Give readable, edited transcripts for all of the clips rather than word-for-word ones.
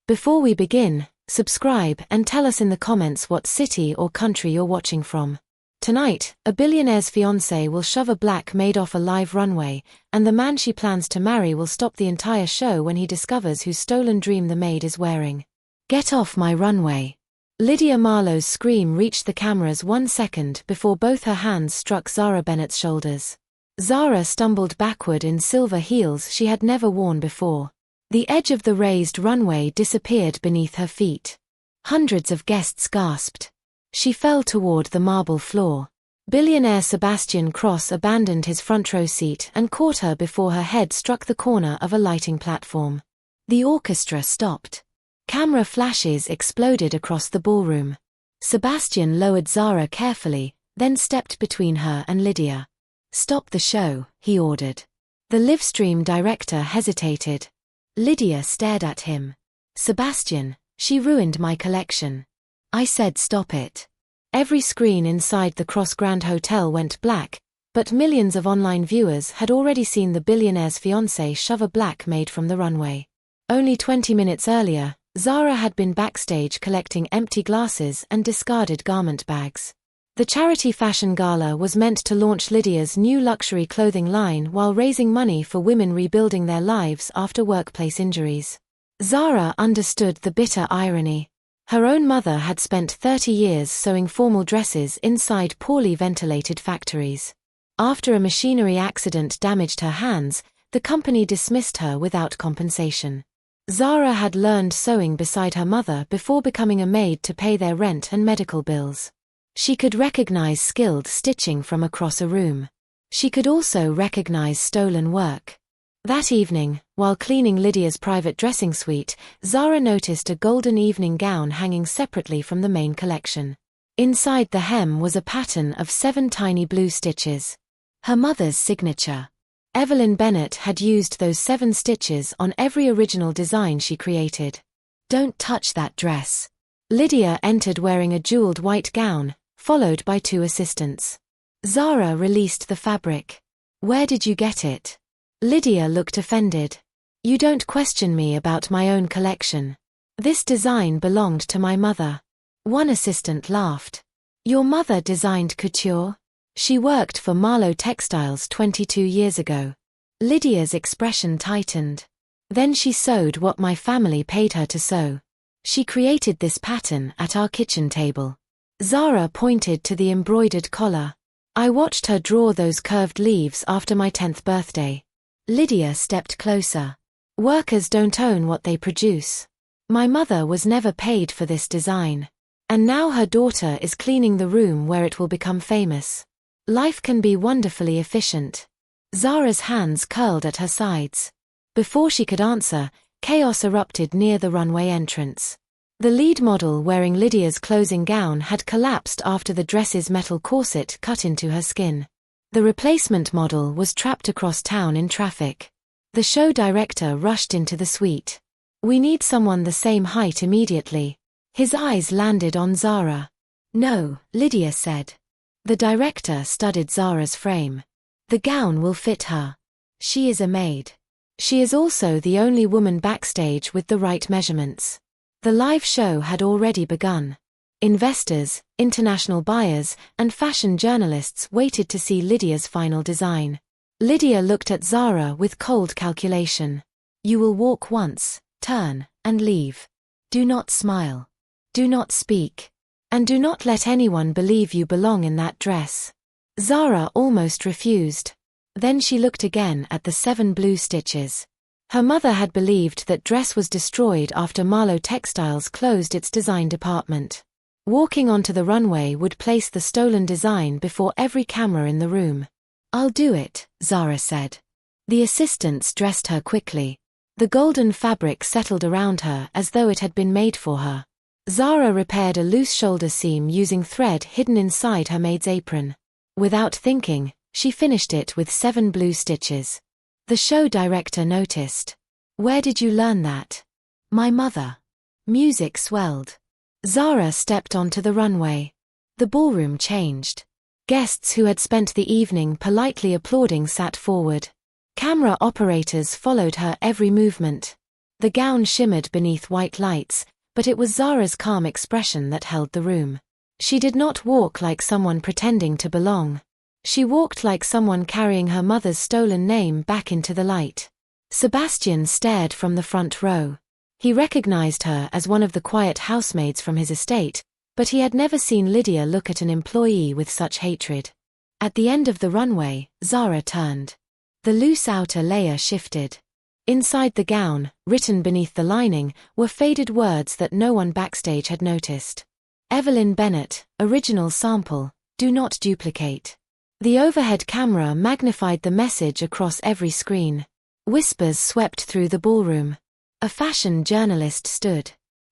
Before we begin, subscribe and tell us in the comments what city or country you're watching from. Tonight, a billionaire's fiancé will shove a black maid off a live runway, and the man she plans to marry will stop the entire show when he discovers whose stolen dream the maid is wearing. Get off my runway. Lydia Marlowe's scream reached the cameras 1 second before both her hands struck Zara Bennett's shoulders. Zara stumbled backward in silver heels she had never worn before. The edge of the raised runway disappeared beneath her feet. Hundreds of guests gasped. She fell toward the marble floor. Billionaire Sebastian Cross abandoned his front row seat and caught her before her head struck the corner of a lighting platform. The orchestra stopped. Camera flashes exploded across the ballroom. Sebastian lowered Zara carefully, then stepped between her and Lydia. "Stop the show," he ordered. The livestream director hesitated. Lydia stared at him. "Sebastian, she ruined my collection." "I said stop it." Every screen inside the Cross Grand Hotel went black, but millions of online viewers had already seen the billionaire's fiancé shove a black maid from the runway. Only 20 minutes earlier, Zara had been backstage collecting empty glasses and discarded garment bags. The charity fashion gala was meant to launch Lydia's new luxury clothing line while raising money for women rebuilding their lives after workplace injuries. Zara understood the bitter irony. Her own mother had spent 30 years sewing formal dresses inside poorly ventilated factories. After a machinery accident damaged her hands, the company dismissed her without compensation. Zara had learned sewing beside her mother before becoming a maid to pay their rent and medical bills. She could recognize skilled stitching from across a room. She could also recognize stolen work. That evening, while cleaning Lydia's private dressing suite, Zara noticed a golden evening gown hanging separately from the main collection. Inside the hem was a pattern of 7 tiny blue stitches. Her mother's signature. Evelyn Bennett had used those 7 stitches on every original design she created. "Don't touch that dress." Lydia entered wearing a jeweled white gown, followed by 2 assistants. Zara released the fabric. "Where did you get it?" Lydia looked offended. "You don't question me about my own collection. This design belonged to my mother." One assistant laughed. "Your mother designed couture? She worked for Marlowe Textiles 22 years ago." Lydia's expression tightened. "Then she sewed what my family paid her to sew. She created this pattern at our kitchen table." Zara pointed to the embroidered collar. "I watched her draw those curved leaves after my 10th birthday." Lydia stepped closer. "Workers don't own what they produce. My mother was never paid for this design. And now her daughter is cleaning the room where it will become famous. Life can be wonderfully efficient." Zara's hands curled at her sides. Before she could answer, chaos erupted near the runway entrance. The lead model wearing Lydia's closing gown had collapsed after the dress's metal corset cut into her skin. The replacement model was trapped across town in traffic. The show director rushed into the suite. "We need someone the same height immediately." His eyes landed on Zara. "No," Lydia said. The director studied Zara's frame. "The gown will fit her. She is a maid. She is also the only woman backstage with the right measurements." The live show had already begun. Investors, international buyers, and fashion journalists waited to see Lydia's final design. Lydia looked at Zara with cold calculation. "You will walk once, turn, and leave. Do not smile. Do not speak. And do not let anyone believe you belong in that dress." Zara almost refused. Then she looked again at the 7 blue stitches. Her mother had believed that dress was destroyed after Marlowe Textiles closed its design department. Walking onto the runway would place the stolen design before every camera in the room. "I'll do it," Zara said. The assistants dressed her quickly. The golden fabric settled around her as though it had been made for her. Zara repaired a loose shoulder seam using thread hidden inside her maid's apron. Without thinking, she finished it with 7 blue stitches. The show director noticed. "Where did you learn that?" "My mother." Music swelled. Zara stepped onto the runway. The ballroom changed. Guests who had spent the evening politely applauding sat forward. Camera operators followed her every movement. The gown shimmered beneath white lights, but it was Zara's calm expression that held the room. She did not walk like someone pretending to belong. She walked like someone carrying her mother's stolen name back into the light. Sebastian stared from the front row. He recognized her as one of the quiet housemaids from his estate, but he had never seen Lydia look at an employee with such hatred. At the end of the runway, Zara turned. The loose outer layer shifted. Inside the gown, written beneath the lining, were faded words that no one backstage had noticed. Evelyn Bennett, original sample, do not duplicate. The overhead camera magnified the message across every screen. Whispers swept through the ballroom. A fashion journalist stood.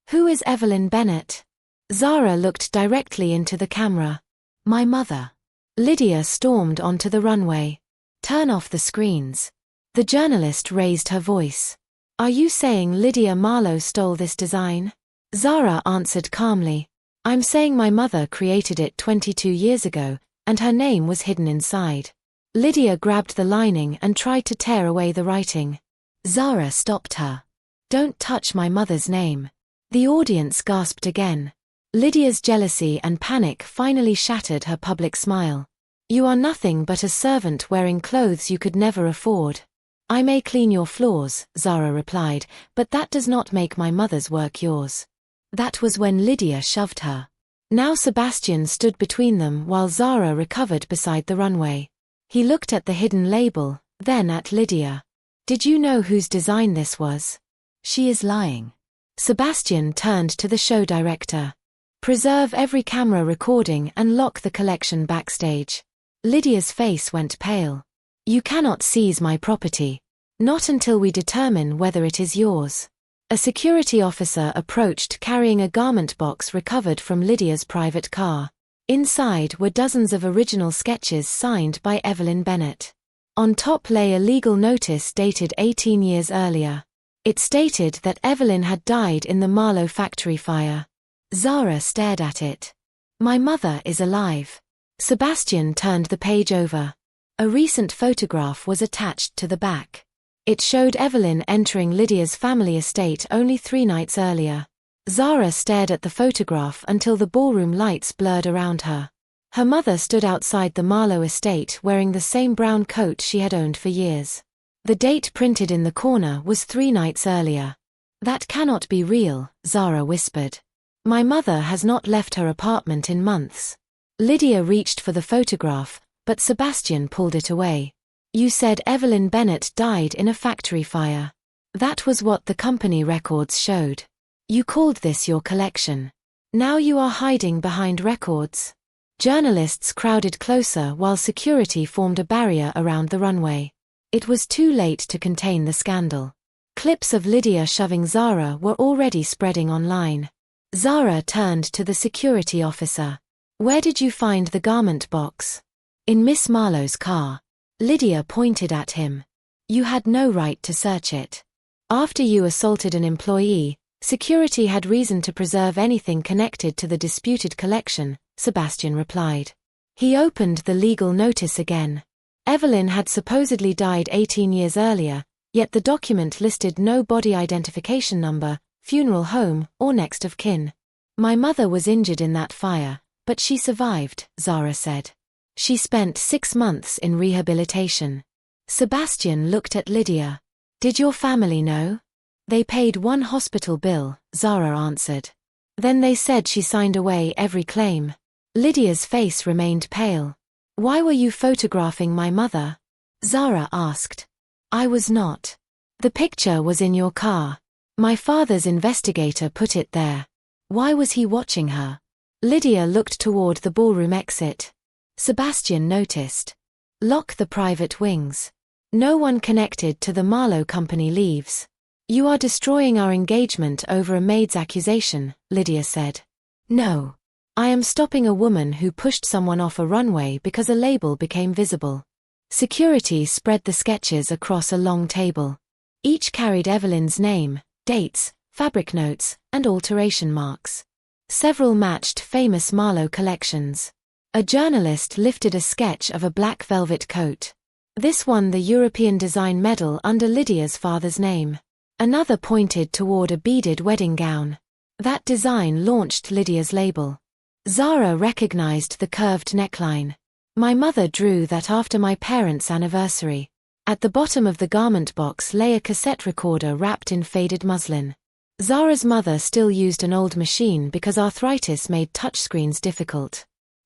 "Who is Evelyn Bennett?" Zara looked directly into the camera. "My mother." Lydia stormed onto the runway. "Turn off the screens." The journalist raised her voice. "Are you saying Lydia Marlowe stole this design?" Zara answered calmly. "I'm saying my mother created it 22 years ago, and her name was hidden inside." Lydia grabbed the lining and tried to tear away the writing. Zara stopped her. "Don't touch my mother's name." The audience gasped again. Lydia's jealousy and panic finally shattered her public smile. "You are nothing but a servant wearing clothes you could never afford." "I may clean your floors," Zara replied, "but that does not make my mother's work yours." That was when Lydia shoved her. Now Sebastian stood between them while Zara recovered beside the runway. He looked at the hidden label, then at Lydia. "Did you know whose design this was?" "She is lying." Sebastian turned to the show director. "Preserve every camera recording and lock the collection backstage." Lydia's face went pale. "You cannot seize my property. Not until we determine whether it is yours." A security officer approached carrying a garment box recovered from Lydia's private car. Inside were dozens of original sketches signed by Evelyn Bennett. On top lay a legal notice dated 18 years earlier. It stated that Evelyn had died in the Marlowe factory fire. Zara stared at it. "My mother is alive." Sebastian turned the page over. A recent photograph was attached to the back. It showed Evelyn entering Lydia's family estate only 3 nights earlier. Zara stared at the photograph until the ballroom lights blurred around her. Her mother stood outside the Marlowe estate wearing the same brown coat she had owned for years. The date printed in the corner was 3 nights earlier. "That cannot be real," Zara whispered. "My mother has not left her apartment in months." Lydia reached for the photograph, but Sebastian pulled it away. "You said Evelyn Bennett died in a factory fire. That was what the company records showed. You called this your collection. Now you are hiding behind records." Journalists crowded closer while security formed a barrier around the runway. It was too late to contain the scandal. Clips of Lydia shoving Zara were already spreading online. Zara turned to the security officer. "Where did you find the garment box?" "In Miss Marlowe's car." Lydia pointed at him. "You had no right to search it. After you assaulted an employee, security had reason to preserve anything connected to the disputed collection," Sebastian replied. He opened the legal notice again. Evelyn had supposedly died 18 years earlier, yet the document listed no body identification number, funeral home, or next of kin. "My mother was injured in that fire, but she survived," Zara said. "She spent 6 months in rehabilitation." Sebastian looked at Lydia. "Did your family know?" "They paid 1 hospital bill," Zara answered. "Then they said she signed away every claim." Lydia's face remained pale. "Why were you photographing my mother?" Zara asked. "I was not. The picture was in your car. My father's investigator put it there." "Why was he watching her?" Lydia looked toward the ballroom exit. Sebastian noticed. "Lock the private wings. No one connected to the Marlowe company leaves." "You are destroying our engagement over a maid's accusation," Lydia said. "No. I am stopping a woman who pushed someone off a runway because a label became visible." Security spread the sketches across a long table. Each carried Evelyn's name, dates, fabric notes, and alteration marks. Several matched famous Marlowe collections. A journalist lifted a sketch of a black velvet coat. This won the European Design Medal under Lydia's father's name. Another pointed toward a beaded wedding gown. That design launched Lydia's label. Zara recognized the curved neckline. My mother drew that after my parents' anniversary. At the bottom of the garment box lay a cassette recorder wrapped in faded muslin. Zara's mother still used an old machine because arthritis made touchscreens difficult.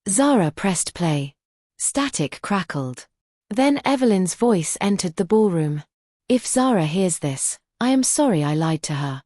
Zara pressed play. Static crackled. Then Evelyn's voice entered the ballroom. If Zara hears this, I am sorry I lied to her.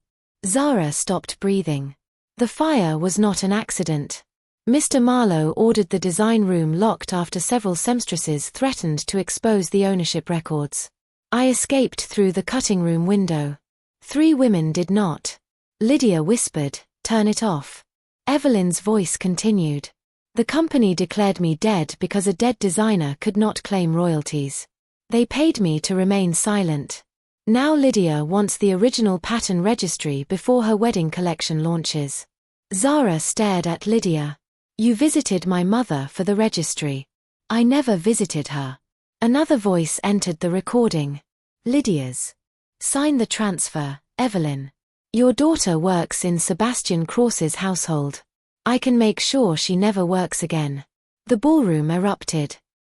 Zara stopped breathing. The fire was not an accident. Mr. Marlowe ordered the design room locked after several seamstresses threatened to expose the ownership records. I escaped through the cutting room window. 3 women did not. Lydia whispered, "Turn it off." Evelyn's voice continued. The company declared me dead because a dead designer could not claim royalties. They paid me to remain silent. Now Lydia wants the original pattern registry before her wedding collection launches. Zara stared at Lydia. You visited my mother for the registry. I never visited her. Another voice entered the recording. Lydia's. Sign the transfer, Evelyn. Your daughter works in Sebastian Cross's household. I can make sure she never works again. The ballroom erupted.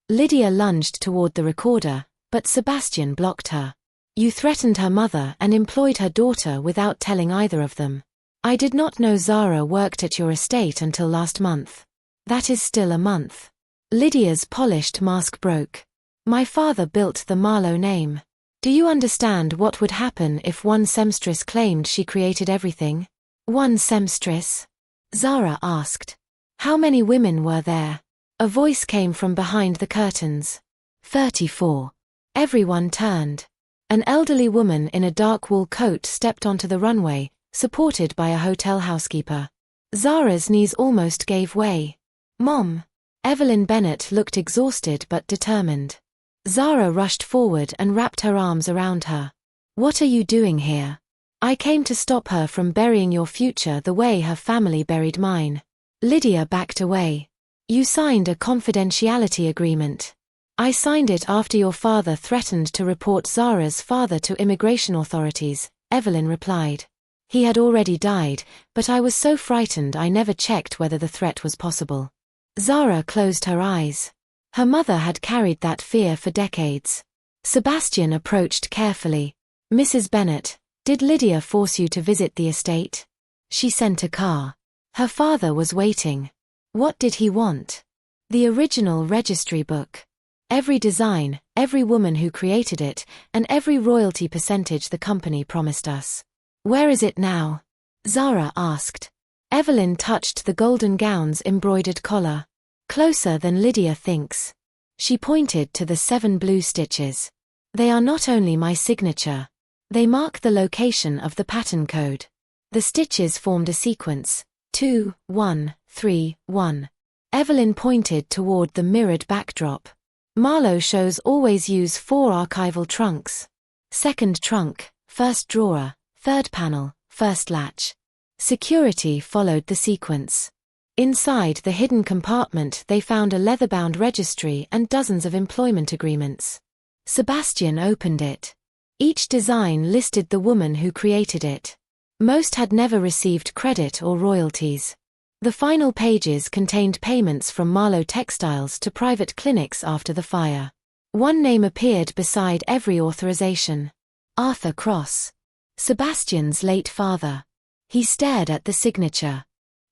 Lydia lunged toward the recorder, but Sebastian blocked her. You threatened her mother and employed her daughter without telling either of them. I did not know Zara worked at your estate until last month. That is still a month. Lydia's polished mask broke. My father built the Marlowe name. Do you understand what would happen if one seamstress claimed she created everything? One seamstress? Zara asked. How many women were there? A voice came from behind the curtains. 34. Everyone turned. An elderly woman in a dark wool coat stepped onto the runway, supported by a hotel housekeeper. Zara's knees almost gave way. Mom. Evelyn Bennett looked exhausted but determined. Zara rushed forward and wrapped her arms around her. What are you doing here? I came to stop her from burying your future the way her family buried mine. Lydia backed away. You signed a confidentiality agreement. I signed it after your father threatened to report Zara's father to immigration authorities, Evelyn replied. He had already died, but I was so frightened I never checked whether the threat was possible. Zara closed her eyes. Her mother had carried that fear for decades. Sebastian approached carefully. Mrs. Bennett, did Lydia force you to visit the estate? She sent a car. Her father was waiting. What did he want? The original registry book. Every design, every woman who created it, and every royalty percentage the company promised us. Where is it now? Zara asked. Evelyn touched the golden gown's embroidered collar. Closer than Lydia thinks. She pointed to the 7 blue stitches. They are not only my signature. They mark the location of the pattern code. The stitches formed a sequence. 2, 1, 3, 1. Evelyn pointed toward the mirrored backdrop. Marlowe shows always use 4 archival trunks. Second trunk, first drawer, third panel, first latch. Security followed the sequence. Inside the hidden compartment they found a leather-bound registry and dozens of employment agreements. Sebastian opened it. Each design listed the woman who created it. Most had never received credit or royalties. The final pages contained payments from Marlowe Textiles to private clinics after the fire. One name appeared beside every authorization. Arthur Cross. Sebastian's late father. He stared at the signature.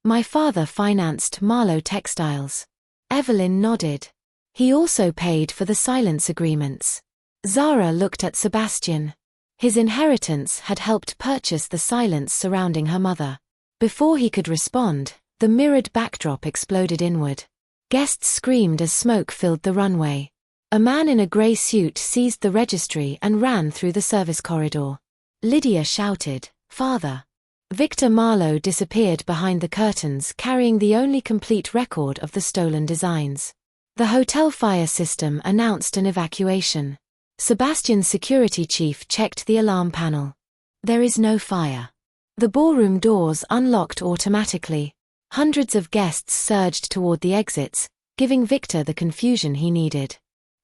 My father financed Marlowe Textiles. Evelyn nodded. He also paid for the silence agreements. Zara looked at Sebastian. His inheritance had helped purchase the silence surrounding her mother. Before he could respond, the mirrored backdrop exploded inward. Guests screamed as smoke filled the runway. A man in a grey suit seized the registry and ran through the service corridor. Lydia shouted, "Father!" Victor Marlowe disappeared behind the curtains carrying the only complete record of the stolen designs. The hotel fire system announced an evacuation. Sebastian's security chief checked the alarm panel. There is no fire. The ballroom doors unlocked automatically. Hundreds of guests surged toward the exits, giving Victor the confusion he needed.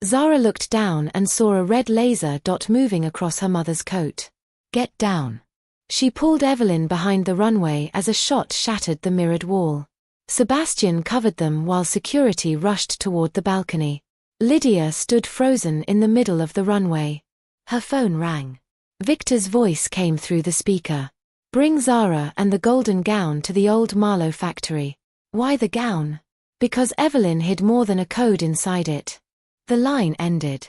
Zara looked down and saw a red laser dot moving across her mother's coat. Get down. She pulled Evelyn behind the runway as a shot shattered the mirrored wall. Sebastian covered them while security rushed toward the balcony. Lydia stood frozen in the middle of the runway. Her phone rang. Victor's voice came through the speaker. Bring Zara and the golden gown to the old Marlowe factory. Why the gown? Because Evelyn hid more than a code inside it. The line ended.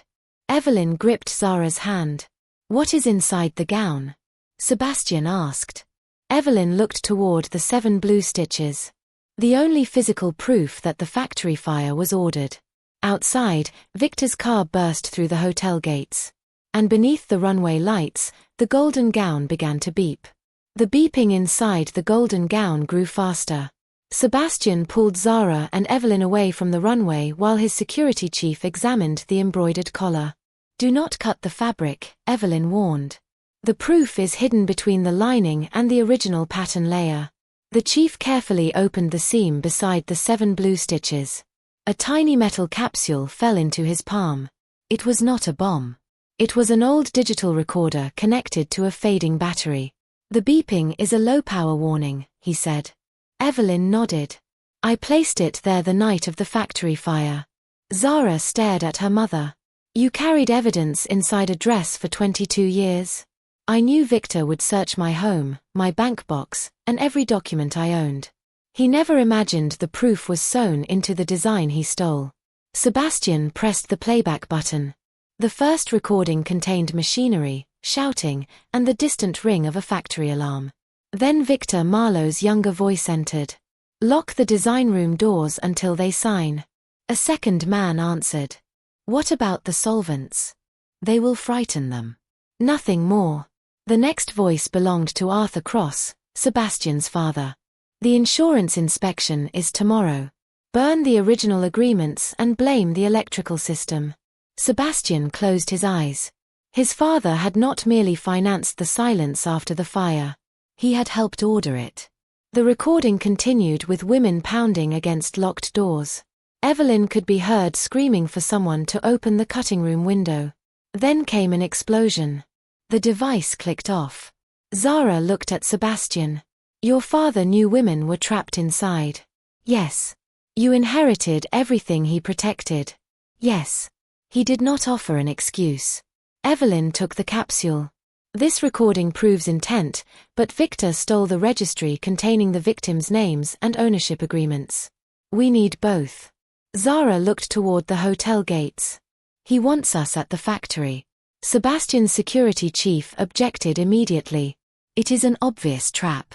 Evelyn gripped Zara's hand. What is inside the gown? Sebastian asked. Evelyn looked toward the 7 blue stitches. The only physical proof that the factory fire was ordered. Outside, Victor's car burst through the hotel gates. And beneath the runway lights, the golden gown began to beep. The beeping inside the golden gown grew faster. Sebastian pulled Zara and Evelyn away from the runway while his security chief examined the embroidered collar. Do not cut the fabric, Evelyn warned. The proof is hidden between the lining and the original pattern layer. The chief carefully opened the seam beside the 7 blue stitches. A tiny metal capsule fell into his palm. It was not a bomb. It was an old digital recorder connected to a fading battery. The beeping is a low-power warning, he said. Evelyn nodded. I placed it there the night of the factory fire. Zara stared at her mother. You carried evidence inside a dress for 22 years? I knew Victor would search my home, my bank box, and every document I owned. He never imagined the proof was sewn into the design he stole. Sebastian pressed the playback button. The first recording contained machinery, shouting, and the distant ring of a factory alarm. Then Victor Marlowe's younger voice entered. Lock the design room doors until they sign. A second man answered. What about the solvents? They will frighten them. Nothing more. The next voice belonged to Arthur Cross, Sebastian's father. The insurance inspection is tomorrow. Burn the original agreements and blame the electrical system. Sebastian closed his eyes. His father had not merely financed the silence after the fire. He had helped order it. The recording continued with women pounding against locked doors. Evelyn could be heard screaming for someone to open the cutting room window. Then came an explosion. The device clicked off. Zara looked at Sebastian. Your father knew women were trapped inside. Yes. You inherited everything he protected. Yes. He did not offer an excuse. Evelyn took the capsule. This recording proves intent, but Victor stole the registry containing the victims' names and ownership agreements. We need both. Zara looked toward the hotel gates. He wants us at the factory. Sebastian's security chief objected immediately. It is an obvious trap.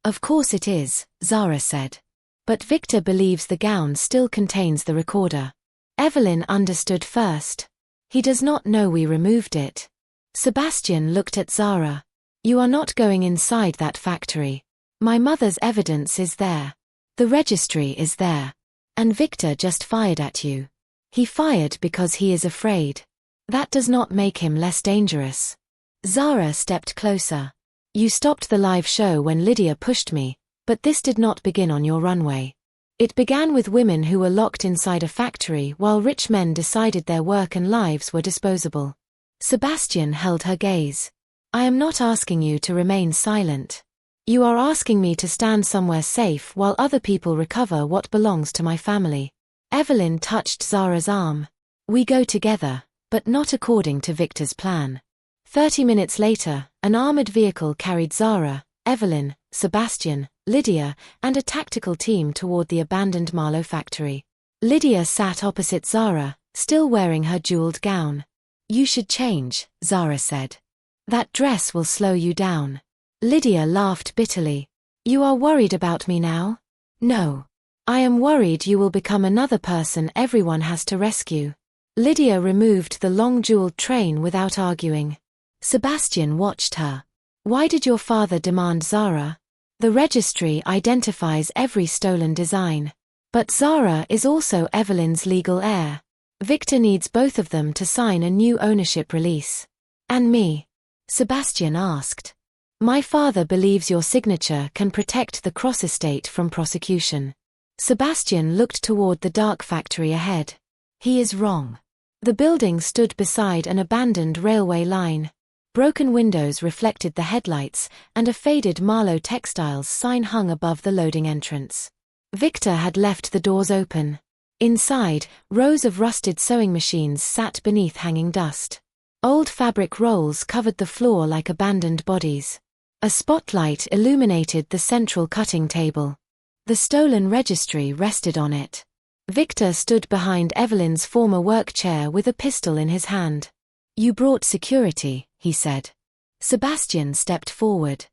Of course it is, Zara said. But Victor believes the gown still contains the recorder. Evelyn understood first. He does not know we removed it. Sebastian looked at Zara. You are not going inside that factory. My mother's evidence is there. The registry is there. And Victor just fired at you. He fired because he is afraid. That does not make him less dangerous. Zara stepped closer. You stopped the live show when Lydia pushed me, but this did not begin on your runway. It began with women who were locked inside a factory while rich men decided their work and lives were disposable. Sebastian held her gaze. I am not asking you to remain silent. You are asking me to stand somewhere safe while other people recover what belongs to my family. Evelyn touched Zara's arm. We go together, but not according to Victor's plan. 30 minutes later, an armored vehicle carried Zara, Evelyn, Sebastian, Lydia, and a tactical team toward the abandoned Marlowe factory. Lydia sat opposite Zara, still wearing her jeweled gown. You should change, Zara said. That dress will slow you down. Lydia laughed bitterly. You are worried about me now? No. I am worried you will become another person everyone has to rescue. Lydia removed the long jeweled train without arguing. Sebastian watched her. Why did your father demand Zara? The registry identifies every stolen design. But Zara is also Evelyn's legal heir. Victor needs both of them to sign a new ownership release. And me? Sebastian asked. My father believes your signature can protect the Cross estate from prosecution. Sebastian looked toward the dark factory ahead. He is wrong. The building stood beside an abandoned railway line. Broken windows reflected the headlights, and a faded Marlowe Textiles sign hung above the loading entrance. Victor had left the doors open. Inside, rows of rusted sewing machines sat beneath hanging dust. Old fabric rolls covered the floor like abandoned bodies. A spotlight illuminated the central cutting table. The stolen registry rested on it. Victor stood behind Evelyn's former work chair with a pistol in his hand. "You brought security," he said. Sebastian stepped forward.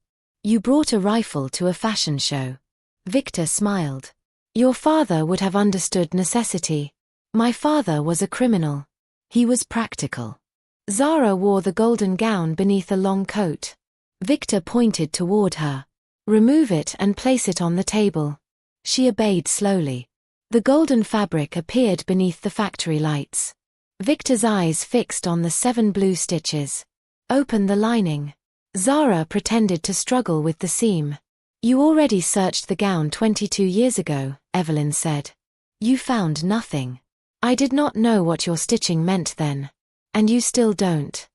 "You brought a rifle to a fashion show." Victor smiled. "Your father would have understood necessity. My father was a criminal. He was practical." Zara wore the golden gown beneath a long coat. Victor pointed toward her. "Remove it and place it on the table." She obeyed slowly. The golden fabric appeared beneath the factory lights. Victor's eyes fixed on the 7 blue stitches. "Open the lining." Zara pretended to struggle with the seam. "You already searched the gown 22 years ago," Evelyn said. "You found nothing. I did not know what your stitching meant then. And you still don't."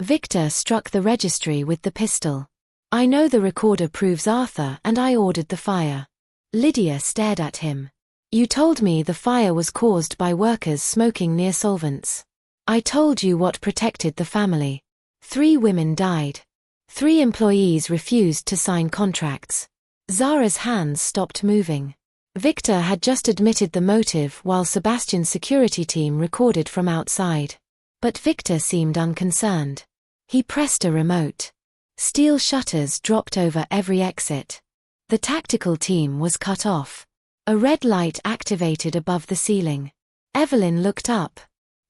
Victor struck the registry with the pistol. "I know the recorder proves Arthur, and I ordered the fire." Lydia stared at him. "You told me the fire was caused by workers smoking near solvents. I told you what protected the family. 3 women died. 3 employees refused to sign contracts." Zara's hands stopped moving. Victor had just admitted the motive while Sebastian's security team recorded from outside. But Victor seemed unconcerned. He pressed a remote. Steel shutters dropped over every exit. The tactical team was cut off. A red light activated above the ceiling. Evelyn looked up.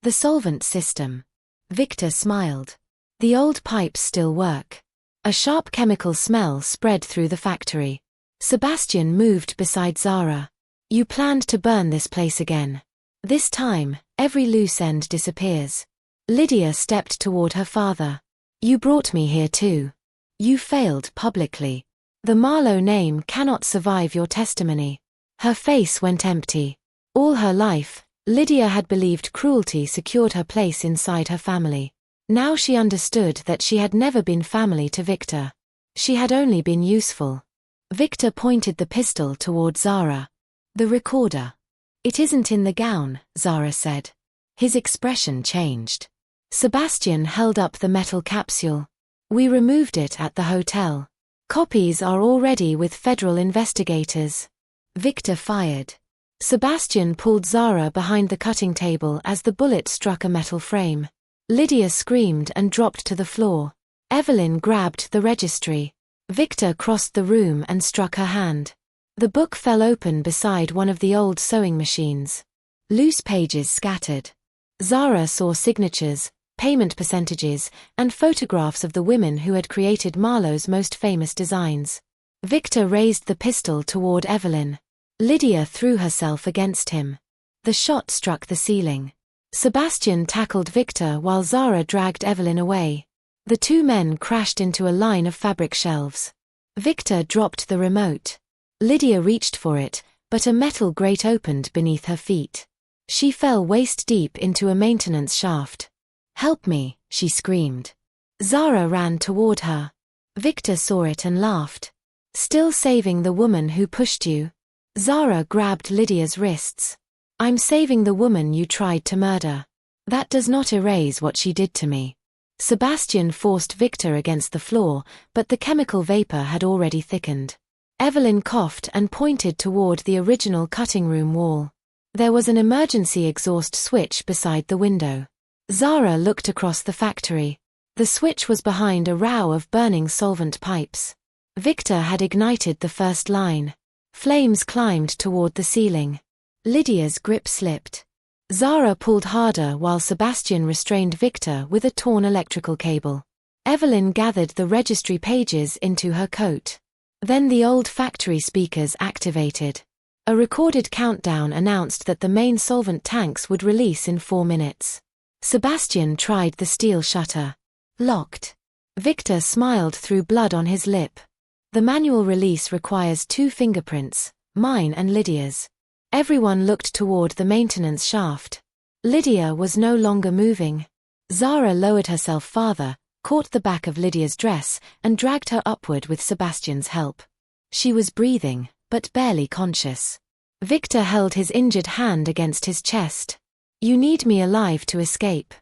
"The solvent system." Victor smiled. "The old pipes still work." A sharp chemical smell spread through the factory. Sebastian moved beside Zara. "You planned to burn this place again. This time, every loose end disappears." Lydia stepped toward her father. "You brought me here too. You failed publicly. The Marlowe name cannot survive your testimony." Her face went empty. All her life, Lydia had believed cruelty secured her place inside her family. Now she understood that she had never been family to Victor. She had only been useful. Victor pointed the pistol toward Zara. "The recorder." "It isn't in the gown," Zara said. His expression changed. Sebastian held up the metal capsule. "We removed it at the hotel. Copies are already with federal investigators." Victor fired. Sebastian pulled Zara behind the cutting table as the bullet struck a metal frame. Lydia screamed and dropped to the floor. Evelyn grabbed the registry. Victor crossed the room and struck her hand. The book fell open beside one of the old sewing machines. Loose pages scattered. Zara saw signatures, payment percentages, and photographs of the women who had created Marlowe's most famous designs. Victor raised the pistol toward Evelyn. Lydia threw herself against him. The shot struck the ceiling. Sebastian tackled Victor while Zara dragged Evelyn away. The 2 men crashed into a line of fabric shelves. Victor dropped the remote. Lydia reached for it, but a metal grate opened beneath her feet. She fell waist-deep into a maintenance shaft. "Help me," she screamed. Zara ran toward her. Victor saw it and laughed. "Still saving the woman who pushed you?" Zara grabbed Lydia's wrists. "I'm saving the woman you tried to murder. That does not erase what she did to me." Sebastian forced Victor against the floor, but the chemical vapor had already thickened. Evelyn coughed and pointed toward the original cutting room wall. There was an emergency exhaust switch beside the window. Zara looked across the factory. The switch was behind a row of burning solvent pipes. Victor had ignited the first line. Flames climbed toward the ceiling. Lydia's grip slipped. Zara pulled harder while Sebastian restrained Victor with a torn electrical cable. Evelyn gathered the registry pages into her coat. Then the old factory speakers activated. A recorded countdown announced that the main solvent tanks would release in 4 minutes. Sebastian tried the steel shutter. Locked. Victor smiled through blood on his lip. The manual release requires 2 fingerprints, mine and Lydia's. Everyone looked toward the maintenance shaft. Lydia was no longer moving. Zara lowered herself farther, caught the back of Lydia's dress, and dragged her upward with Sebastian's help. She was breathing, but barely conscious. Victor held his injured hand against his chest. "You need me alive to escape."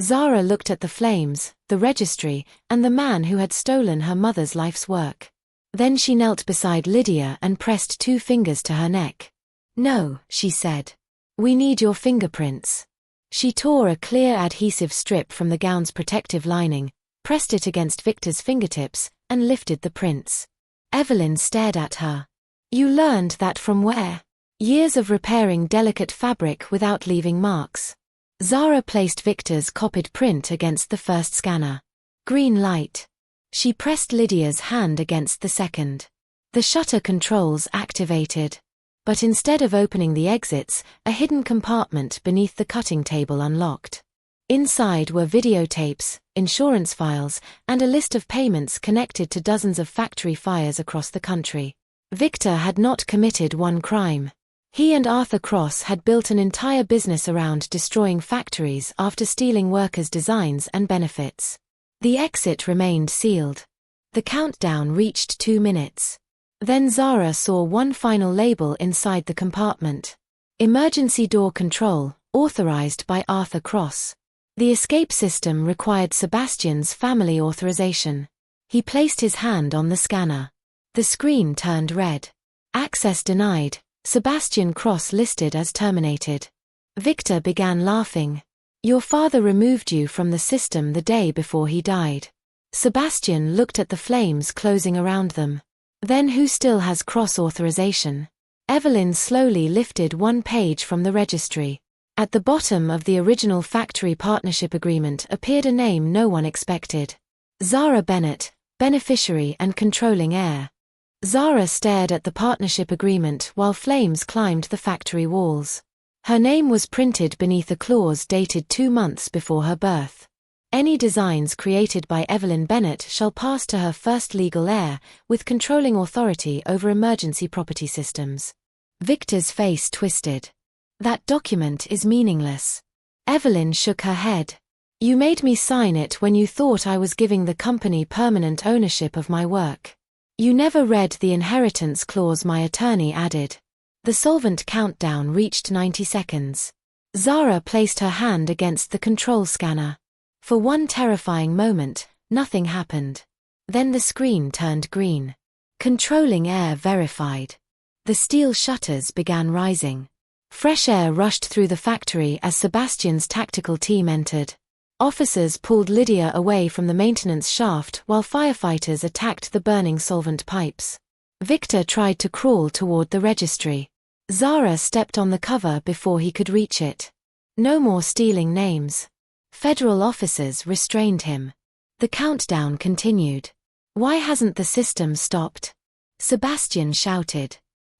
Zara looked at the flames, the registry, and the man who had stolen her mother's life's work. Then she knelt beside Lydia and pressed 2 fingers to her neck. "No," she said. "We need your fingerprints." She tore a clear adhesive strip from the gown's protective lining, pressed it against Victor's fingertips, and lifted the prints. Evelyn stared at her. "You learned that from where?" "Years of repairing delicate fabric without leaving marks." Zara placed Victor's copied print against the first scanner. "Green light." She pressed Lydia's hand against the second. The shutter controls activated. But instead of opening the exits, a hidden compartment beneath the cutting table unlocked. Inside were videotapes, insurance files, and a list of payments connected to dozens of factory fires across the country. Victor had not committed one crime. He and Arthur Cross had built an entire business around destroying factories after stealing workers' designs and benefits. The exit remained sealed. The countdown reached 2 minutes. Then Zara saw one final label inside the compartment. Emergency door control, authorized by Arthur Cross. The escape system required Sebastian's family authorization. He placed his hand on the scanner. The screen turned red. Access denied. Sebastian Cross listed as terminated. Victor began laughing. "Your father removed you from the system the day before he died." Sebastian looked at the flames closing around them. "Then who still has Cross authorization?" Evelyn slowly lifted one page from the registry. At the bottom of the original factory partnership agreement appeared a name no one expected. Zara Bennett, beneficiary and controlling heir. Zara stared at the partnership agreement while flames climbed the factory walls. Her name was printed beneath a clause dated 2 months before her birth. "Any designs created by Evelyn Bennett shall pass to her first legal heir, with controlling authority over emergency property systems." Victor's face twisted. "That document is meaningless." Evelyn shook her head. "You made me sign it when you thought I was giving the company permanent ownership of my work. You never read the inheritance clause my attorney added." The solvent countdown reached 90 seconds. Zara placed her hand against the control scanner. For one terrifying moment, nothing happened. Then the screen turned green. Controlling heir verified. The steel shutters began rising. Fresh air rushed through the factory as Sebastian's tactical team entered. Officers pulled Lydia away from the maintenance shaft while firefighters attacked the burning solvent pipes. Victor tried to crawl toward the registry. Zara stepped on the cover before he could reach it. No more stealing names. Federal officers restrained him. The countdown continued. "Why hasn't the system stopped?" Sebastian shouted.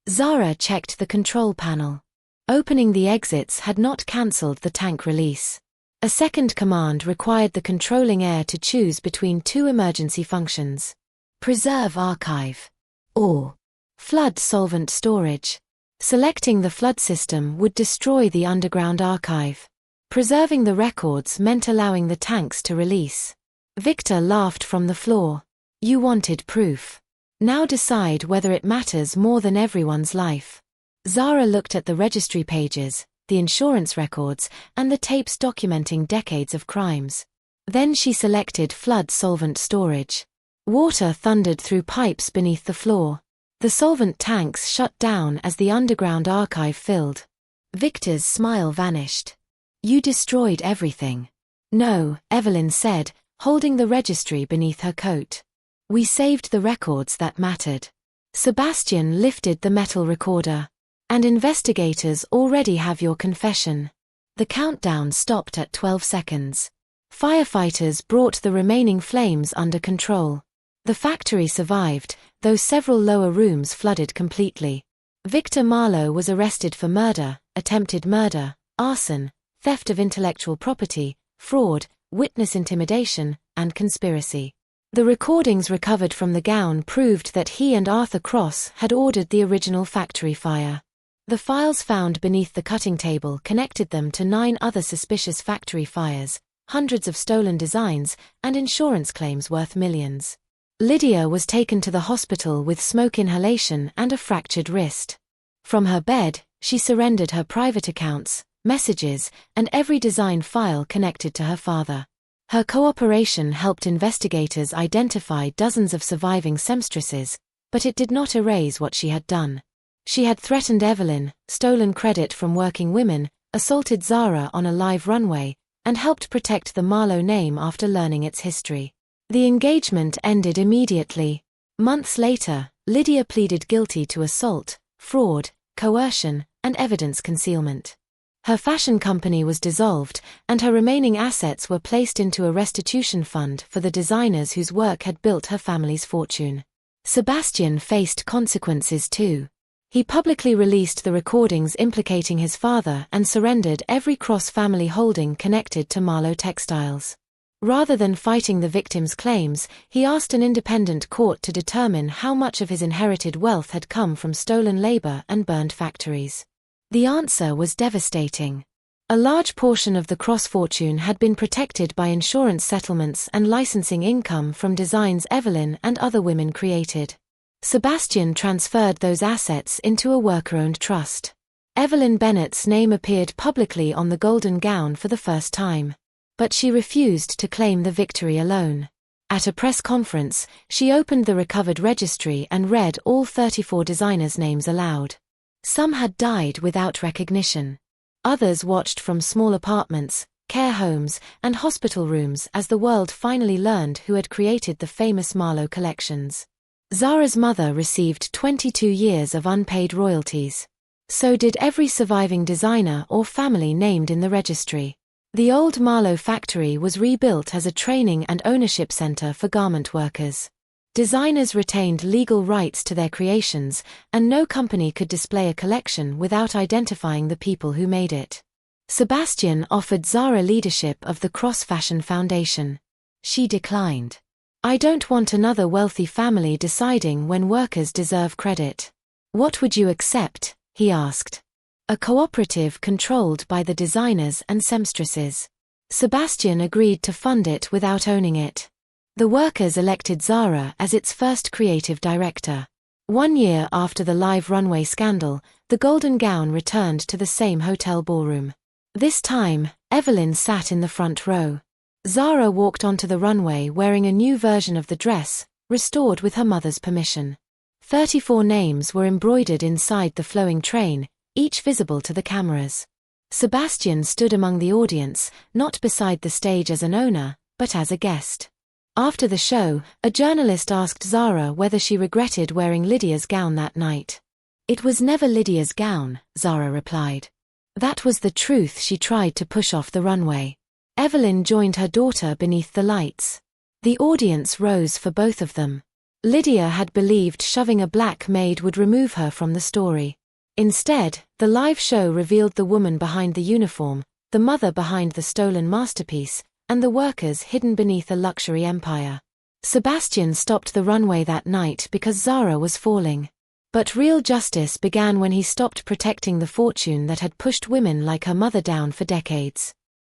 Zara checked the control panel. Opening the exits had not cancelled the tank release. A second command required the controlling heir to choose between 2 emergency functions. Preserve archive. Or flood solvent storage. Selecting the flood system would destroy the underground archive. Preserving the records meant allowing the tanks to release. Victor laughed from the floor. "You wanted proof. Now decide whether it matters more than everyone's life." Zara looked at the registry pages, the insurance records, and the tapes documenting decades of crimes. Then she selected flood solvent storage. Water thundered through pipes beneath the floor. The solvent tanks shut down as the underground archive filled. Victor's smile vanished. "You destroyed everything." "No," Evelyn said, holding the registry beneath her coat. "We saved the records that mattered." Sebastian lifted the metal recorder. "And investigators already have your confession." The countdown stopped at 12 seconds. Firefighters brought the remaining flames under control. The factory survived, though several lower rooms flooded completely. Victor Marlowe was arrested for murder, attempted murder, arson, theft of intellectual property, fraud, witness intimidation, and conspiracy. The recordings recovered from the gown proved that he and Arthur Cross had ordered the original factory fire. The files found beneath the cutting table connected them to 9 other suspicious factory fires, hundreds of stolen designs, and insurance claims worth millions. Lydia was taken to the hospital with smoke inhalation and a fractured wrist. From her bed, she surrendered her private accounts, messages, and every design file connected to her father. Her cooperation helped investigators identify dozens of surviving seamstresses, but it did not erase what she had done. She had threatened Evelyn, stolen credit from working women, assaulted Zara on a live runway, and helped protect the Marlowe name after learning its history. The engagement ended immediately. Months later, Lydia pleaded guilty to assault, fraud, coercion, and evidence concealment. Her fashion company was dissolved, and her remaining assets were placed into a restitution fund for the designers whose work had built her family's fortune. Sebastian faced consequences too. He publicly released the recordings implicating his father and surrendered every Cross family holding connected to Marlowe Textiles. Rather than fighting the victims' claims, he asked an independent court to determine how much of his inherited wealth had come from stolen labor and burned factories. The answer was devastating. A large portion of the Cross fortune had been protected by insurance settlements and licensing income from designs Evelyn and other women created. Sebastian transferred those assets into a worker-owned trust. Evelyn Bennett's name appeared publicly on the golden gown for the first time. But she refused to claim the victory alone. At a press conference, she opened the recovered registry and read all 34 designers' names aloud. Some had died without recognition. Others watched from small apartments, care homes, and hospital rooms as the world finally learned who had created the famous Marlowe collections. Zara's mother received 22 years of unpaid royalties. So did every surviving designer or family named in the registry. The old Marlowe factory was rebuilt as a training and ownership center for garment workers. Designers retained legal rights to their creations, and no company could display a collection without identifying the people who made it. Sebastian offered Zara leadership of the Cross Fashion Foundation. She declined. "I don't want another wealthy family deciding when workers deserve credit." "What would you accept?" he asked. A cooperative controlled by the designers and seamstresses. Sebastian agreed to fund it without owning it. The workers elected Zara as its first creative director. 1 year after the live runway scandal, the golden gown returned to the same hotel ballroom. This time, Evelyn sat in the front row. Zara walked onto the runway wearing a new version of the dress, restored with her mother's permission. 34 names were embroidered inside the flowing train, each visible to the cameras. Sebastian stood among the audience, not beside the stage as an owner, but as a guest. After the show, a journalist asked Zara whether she regretted wearing Lydia's gown that night. "It was never Lydia's gown," Zara replied. That was the truth she tried to push off the runway. Evelyn joined her daughter beneath the lights. The audience rose for both of them. Lydia had believed shoving a black maid would remove her from the story. Instead, the live show revealed the woman behind the uniform, the mother behind the stolen masterpiece, and the workers hidden beneath a luxury empire. Sebastian stopped the runway that night because Zara was falling. But real justice began when he stopped protecting the fortune that had pushed women like her mother down for decades.